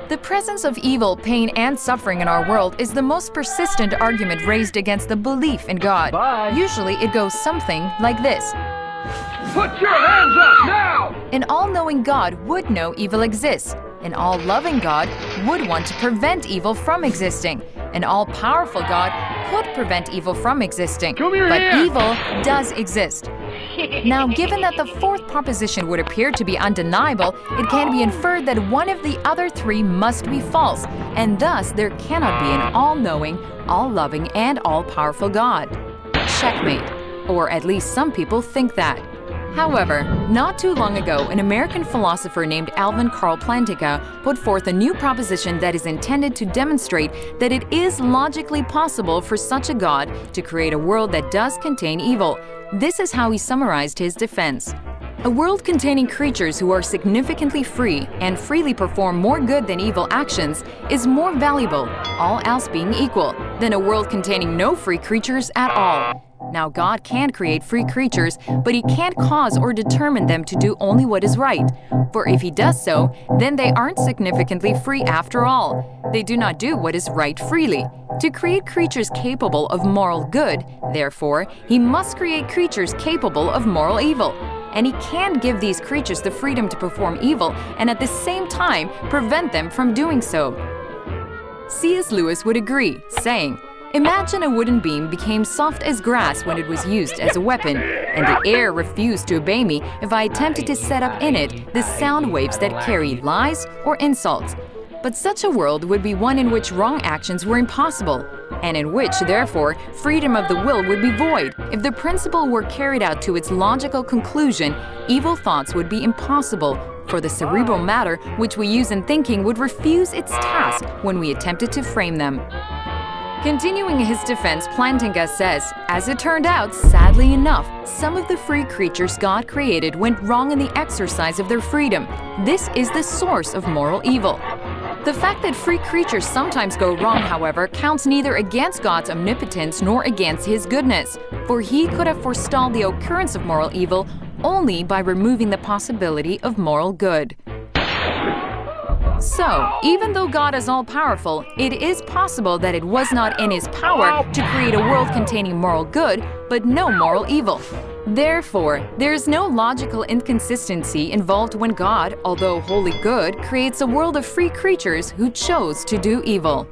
The presence of evil, pain, and suffering in our world is the most persistent argument raised against the belief in God. Bye. Usually it goes something like this. Put your hands up now! An all-knowing God would know evil exists. An all-loving God would want to prevent evil from existing. An all-powerful God could prevent evil from existing. Come here, but here. evil does exist. Now, given that the fourth proposition would appear to be undeniable, it can be inferred that one of the other three must be false, and thus there cannot be an all-knowing, all-loving, and all-powerful God. Checkmate. Or at least some people think that. However, not too long ago, an American philosopher named Alvin Karl Plantinga put forth a new proposition that is intended to demonstrate that it is logically possible for such a God to create a world that does contain evil. This is how he summarized his defense. A world containing creatures who are significantly free and freely perform more good than evil actions is more valuable, all else being equal, than a world containing no free creatures at all. Now, God can create free creatures, but He can't cause or determine them to do only what is right. For if He does so, then they aren't significantly free after all. They do not do what is right freely. To create creatures capable of moral good, therefore, He must create creatures capable of moral evil. And He can give these creatures the freedom to perform evil and at the same time prevent them from doing so. C.S. Lewis would agree, saying, "Imagine a wooden beam became soft as grass when it was used as a weapon, and the air refused to obey me if I attempted to set up in it the sound waves that carry lies or insults. But such a world would be one in which wrong actions were impossible, and in which, therefore, freedom of the will would be void. If the principle were carried out to its logical conclusion, evil thoughts would be impossible, for the cerebral matter which we use in thinking would refuse its task when we attempted to frame them." Continuing his defense, Plantinga says, as it turned out, sadly enough, some of the free creatures God created went wrong in the exercise of their freedom. This is the source of moral evil. The fact that free creatures sometimes go wrong, however, counts neither against God's omnipotence nor against His goodness, for He could have forestalled the occurrence of moral evil only by removing the possibility of moral good. So, even though God is all-powerful, it is possible that it was not in His power to create a world containing moral good, but no moral evil. Therefore, there is no logical inconsistency involved when God, although wholly good, creates a world of free creatures who chose to do evil.